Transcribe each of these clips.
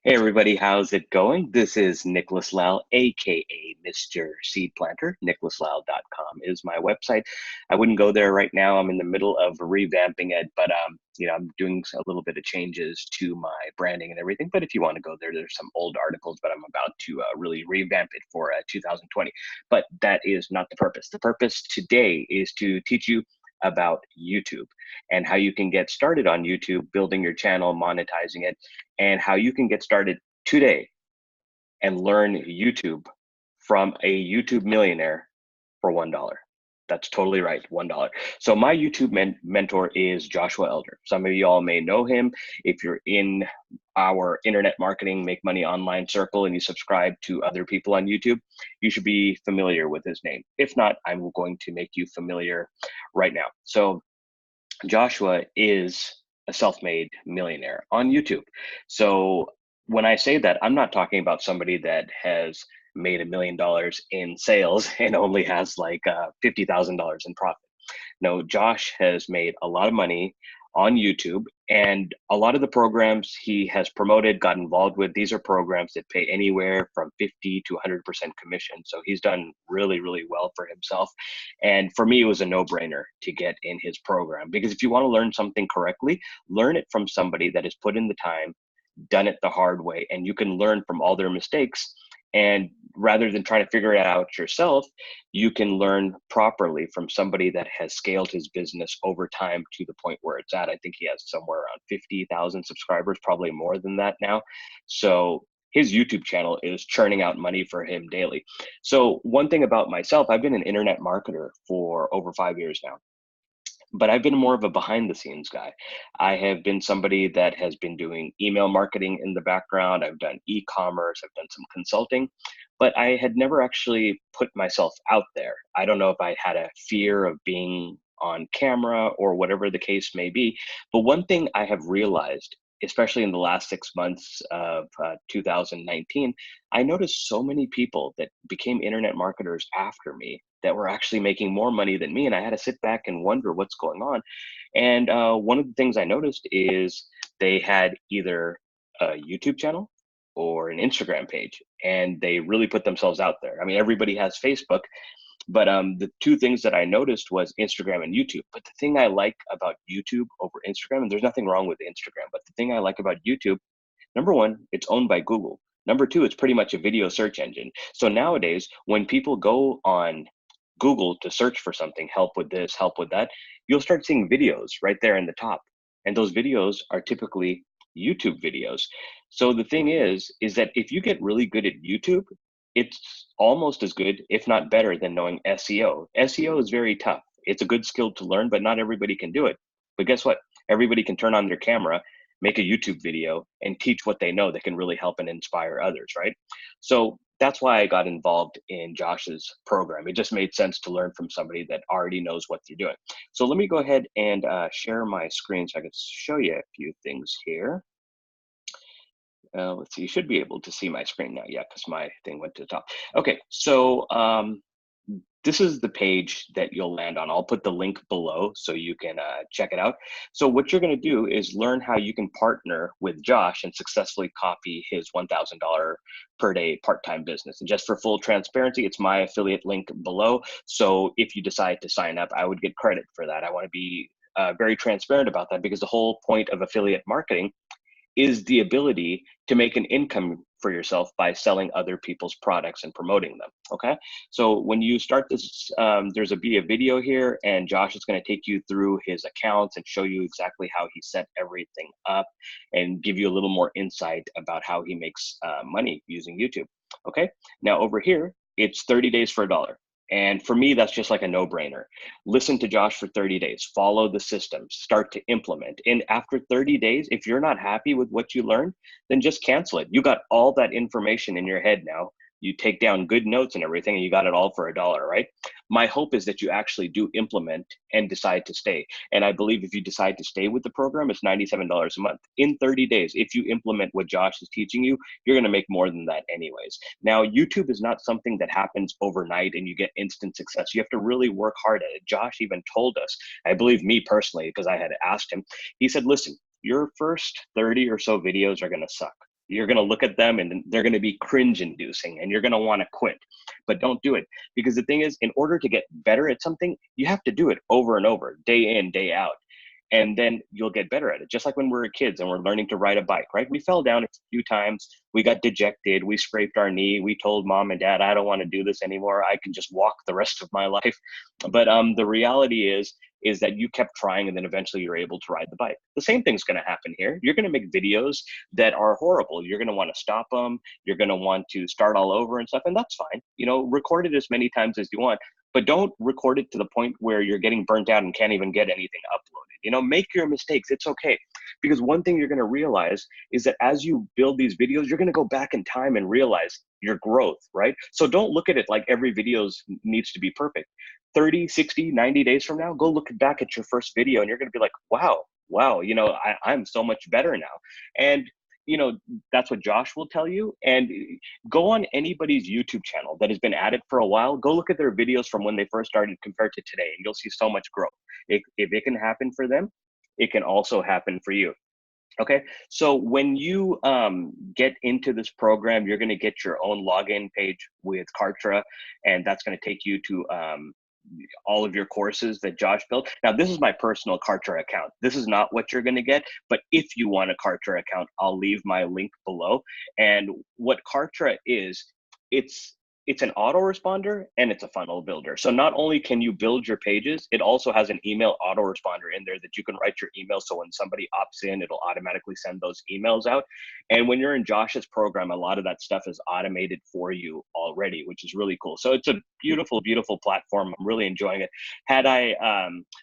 Hey everybody, how's it going? This is Nicholas Lau, aka Mr. Seed Planter. NicholasLau.com is my website. I wouldn't go there right now. I'm in the middle of revamping it, but I'm doing a little bit of changes to my branding and everything. But if you want to go there, there's some old articles, but I'm about to really revamp it for 2020. But that is not the purpose. The purpose today is to teach you about YouTube and how you can get started on YouTube, building your channel, monetizing it, and how you can get started today and learn YouTube from a YouTube millionaire for $1. That's totally right, $1. So my YouTube mentor is Joshua Elder. Some of you all may know him. If you're in our internet marketing, make money online circle and you subscribe to other people on YouTube, you should be familiar with his name. If not, I'm going to make you familiar right now. So Joshua is a self-made millionaire on YouTube. So when I say that, I'm not talking about somebody that has made $1 million in sales and only has like $50,000 in profit. No, Josh has made a lot of money on YouTube, and a lot of the programs he has promoted, got involved with, these are programs that pay anywhere from 50 to 100% commission. So he's done really, really well for himself. And for me, it was a no-brainer to get in his program, because if you want to learn something correctly, learn it from somebody that has put in the time, done it the hard way, and you can learn from all their mistakes. And rather than trying to figure it out yourself, you can learn properly from somebody that has scaled his business over time to the point where it's at. I think he has somewhere around 50,000 subscribers, probably more than that now. So his YouTube channel is churning out money for him daily. So one thing about myself, I've been an internet marketer for over 5 years now, but I've been more of a behind the scenes guy. I have been somebody that has been doing email marketing in the background. I've done e-commerce, I've done some consulting, but I had never actually put myself out there. I don't know if I had a fear of being on camera or whatever the case may be. But one thing I have realized, especially in the last 6 months of 2019, I noticed so many people that became internet marketers after me that were actually making more money than me. And I had to sit back and wonder what's going on. And one of the things I noticed is they had either a YouTube channel or an Instagram page, and they really put themselves out there. I mean, everybody has Facebook, but the two things that I noticed was Instagram and YouTube. But the thing I like about YouTube over Instagram, and there's nothing wrong with Instagram, but the thing I like about YouTube, number one, it's owned by Google. Number two, it's pretty much a video search engine. So nowadays, when people go on Google to search for something, help with this, help with that, you'll start seeing videos right there in the top. And those videos are typically YouTube videos. So the thing is that if you get really good at YouTube, it's almost as good, if not better, than knowing SEO. SEO is very tough. It's a good skill to learn, but not everybody can do it. But guess what? Everybody can turn on their camera, make a YouTube video, and teach what they know that can really help and inspire others, right? So that's why I got involved in Josh's program. It just made sense to learn from somebody that already knows what they're doing. So let me go ahead and share my screen so I can show you a few things here. Let's see, you should be able to see my screen now. Yeah, because my thing went to the top. Okay, so this is the page that you'll land on. I'll put the link below so you can check it out. So what you're gonna do is learn how you can partner with Josh and successfully copy his $1,000 per day part-time business. And just for full transparency, it's my affiliate link below. So if you decide to sign up, I would get credit for that. I wanna be very transparent about that, because the whole point of affiliate marketing is the ability to make an income for yourself by selling other people's products and promoting them, okay? So when you start this, there's a video here, and Josh is gonna take you through his accounts and show you exactly how he set everything up and give you a little more insight about how he makes money using YouTube, okay? Now over here, it's 30 days for $1. And for me, that's just like a no-brainer. Listen to Josh for 30 days, follow the systems, start to implement. And after 30 days, if you're not happy with what you learned, then just cancel it. You got all that information in your head now. You take down good notes and everything, and you got it all for $1, right? My hope is that you actually do implement and decide to stay. And I believe if you decide to stay with the program, it's $97 a month. In 30 days, if you implement what Josh is teaching you, you're gonna make more than that anyways. Now, YouTube is not something that happens overnight and you get instant success. You have to really work hard at it. Josh even told us, I believe me personally, because I had asked him, he said, listen, your first 30 or so videos are gonna suck. You're going to look at them and they're going to be cringe inducing and you're going to want to quit, but don't do it. Because the thing is, in order to get better at something, you have to do it over and over, day in, day out. And then you'll get better at it. Just like when we were kids and we're learning to ride a bike, right? We fell down a few times, we got dejected, we scraped our knee, we told mom and dad, I don't want to do this anymore, I can just walk the rest of my life. But the reality is that you kept trying and then eventually you're able to ride the bike. The same thing's going to happen here. You're going to make videos that are horrible. You're going to want to stop them. You're going to want to start all over and stuff. And that's fine. You know, record it as many times as you want, but don't record it to the point where you're getting burnt out and can't even get anything uploaded. You know, make your mistakes. It's okay. Because one thing you're going to realize is that as you build these videos, you're going to go back in time and realize your growth, right? So don't look at it like every video needs to be perfect. 30, 60, 90 days from now, go look back at your first video and you're going to be like, wow, you know, I'm so much better now. And, you know, that's what Josh will tell you. And go on anybody's YouTube channel that has been at it for a while. Go look at their videos from when they first started compared to today, and you'll see so much growth. If it can happen for them, it can also happen for you. Okay, so when you get into this program, you're going to get your own login page with Kartra, and that's going to take you to all of your courses that Josh built. Now, this is my personal Kartra account. This is not what you're going to get, but if you want a Kartra account, I'll leave my link below. And what Kartra is, it's an autoresponder and it's a funnel builder. So not only can you build your pages, it also has an email autoresponder in there that you can write your email. So when somebody opts in, it'll automatically send those emails out. And when you're in Josh's program, a lot of that stuff is automated for you already, which is really cool. So it's a beautiful, beautiful platform. I'm really enjoying it. Had I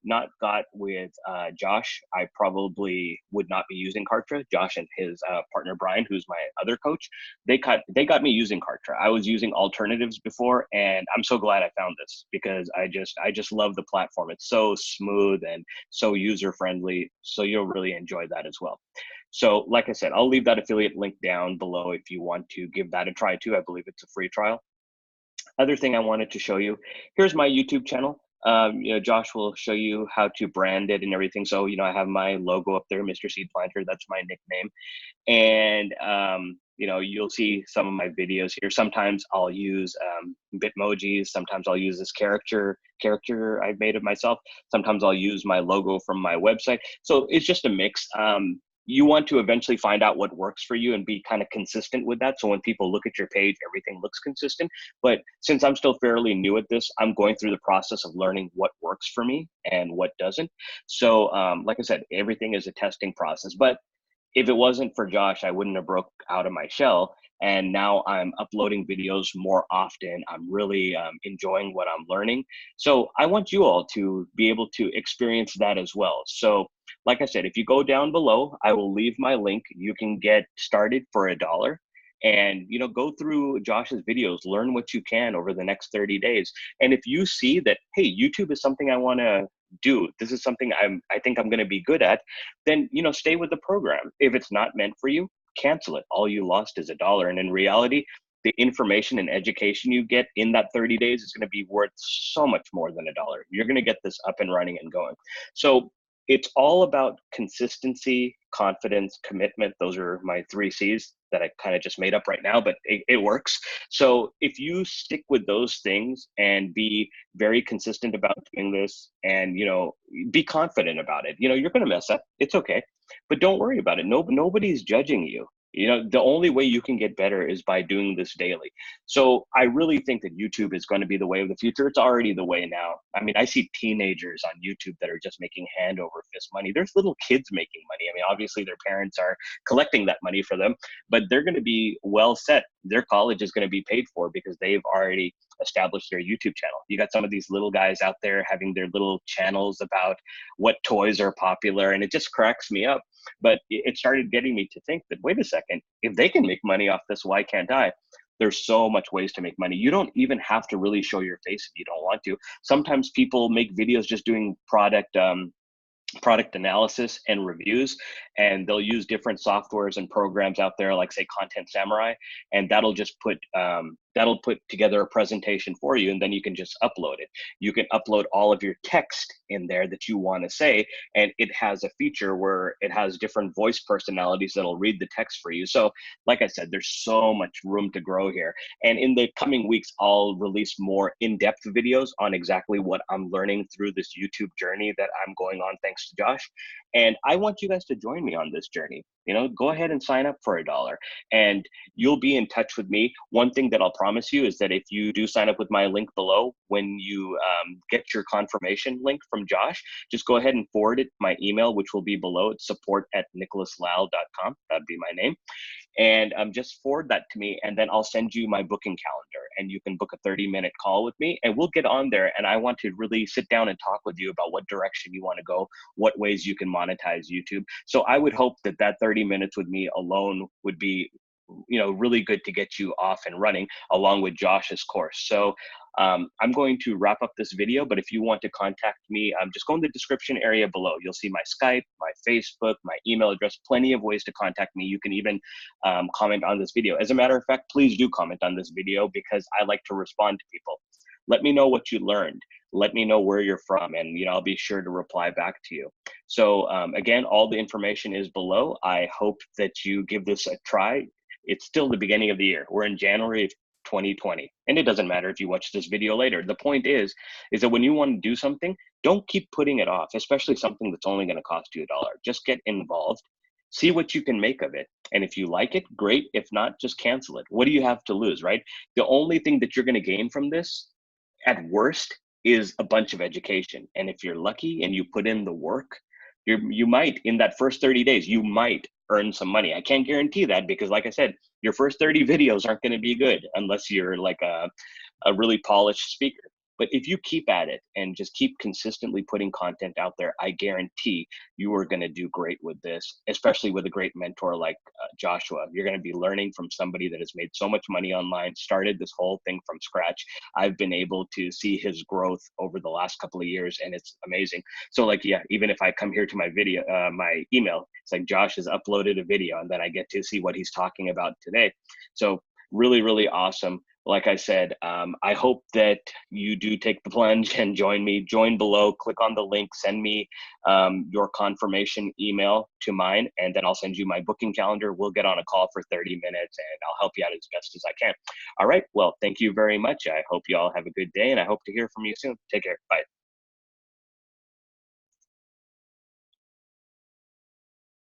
not got with Josh, I probably would not be using Kartra. Josh and his partner, Brian, who's my other coach, they got me using Kartra. I was using alternatives before, and I'm so glad I found this because I just love the platform. It's so smooth and so user friendly. So you'll really enjoy that as well. So like I said, I'll leave that affiliate link down below if you want to give that a try too. I believe it's a free trial. Other thing I wanted to show you, here's my YouTube channel. You know, Josh will show you how to brand it and everything. So, you know, I have my logo up there, Mr. Seed Planter. That's my nickname. And, you know, you'll see some of my videos here. Sometimes I'll use Bitmojis. Sometimes I'll use this character I've made of myself. Sometimes I'll use my logo from my website. So it's just a mix. You want to eventually find out what works for you and be kind of consistent with that. So when people look at your page, everything looks consistent. But since I'm still fairly new at this, I'm going through the process of learning what works for me and what doesn't. So like I said, everything is a testing process. But if it wasn't for Josh, I wouldn't have broke out of my shell. And now I'm uploading videos more often. I'm really enjoying what I'm learning. So I want you all to be able to experience that as well. So like I said, if you go down below, I will leave my link. You can get started for $1 and, you know, go through Josh's videos, learn what you can over the next 30 days. And if you see that, hey, YouTube is something I want to do, this is something I think I'm going to be good at, then, you know, stay with the program. If it's not meant for you, cancel it. All you lost is $1. And in reality, the information and education you get in that 30 days is going to be worth so much more than $1. You're going to get this up and running and going. So it's all about consistency, confidence, commitment. Those are my 3 C's that I kind of just made up right now, but it works. So if you stick with those things and be very consistent about doing this and, you know, be confident about it, you know, you're going to mess up. It's okay, but don't worry about it. Nobody's judging you. You know, the only way you can get better is by doing this daily. So I really think that YouTube is going to be the way of the future. It's already the way now. I mean, I see teenagers on YouTube that are just making hand over fist money. There's little kids making money. I mean, obviously their parents are collecting that money for them, but they're going to be well set. Their college is going to be paid for because they've already established their YouTube channel. You got some of these little guys out there having their little channels about what toys are popular, and it just cracks me up. But it started getting me to think that, wait a second, if they can make money off this, why can't I? There's so much ways to make money. You don't even have to really show your face if you don't want to. Sometimes people make videos just doing product analysis and reviews, and they'll use different softwares and programs out there, like say Content Samurai, and that'll just put that'll put together a presentation for you, and then you can just upload it. You can upload all of your text in there that you want to say, and it has a feature where it has different voice personalities that'll read the text for you. So like I said, there's so much room to grow here. And in the coming weeks, I'll release more in-depth videos on exactly what I'm learning through this YouTube journey that I'm going on thanks to Josh. And I want you guys to join me on this journey. You know, go ahead and sign up for $1, and you'll be in touch with me. One thing that I'll promise you is that if you do sign up with my link below, when you get your confirmation link from Josh, just go ahead and forward it my email, which will be below. It's support@nicholaslal.com. That'd be my name. And just forward that to me, and then I'll send you my booking calendar, and you can book a 30-minute call with me, and we'll get on there. And I want to really sit down and talk with you about what direction you want to go, what ways you can monetize YouTube. So I would hope that that 30 minutes with me alone would be, you know, really good to get you off and running along with Josh's course. So I'm going to wrap up this video, but if you want to contact me, just go in the description area below. You'll see my Skype, my Facebook, my email address, plenty of ways to contact me. You can even comment on this video. As a matter of fact, please do comment on this video, because I like to respond to people. Let me know what you learned. Let me know where you're from, and you know, I'll be sure to reply back to you. So again, all the information is below. I hope that you give this a try. It's still the beginning of the year. We're in January of 2020, and it doesn't matter if you watch this video later. The point is that when you want to do something, don't keep putting it off, especially something that's only going to cost you $1. Just get involved, see what you can make of it. And if you like it, great. If not, just cancel it. What do you have to lose, right? The only thing that you're going to gain from this, at worst, is a bunch of education. And if you're lucky and you put in the work, you might, in that first 30 days, you might earn some money. I can't guarantee that, because like I said, your first 30 videos aren't going to be good unless you're like a really polished speaker. But if you keep at it and just keep consistently putting content out there, I guarantee you are going to do great with this, especially with a great mentor like Joshua. You're going to be learning from somebody that has made so much money online, started this whole thing from scratch. I've been able to see his growth over the last couple of years, and it's amazing. So like, yeah, even if I come here to my video, my email, it's like Josh has uploaded a video, and then I get to see what he's talking about today. So really, really awesome. Like I said, I hope that you do take the plunge and join me. Join below, click on the link, send me your confirmation email to mine, and then I'll send you my booking calendar. We'll get on a call for 30 minutes, and I'll help you out as best as I can. All right, well, thank you very much. I hope you all have a good day, and I hope to hear from you soon. Take care. Bye.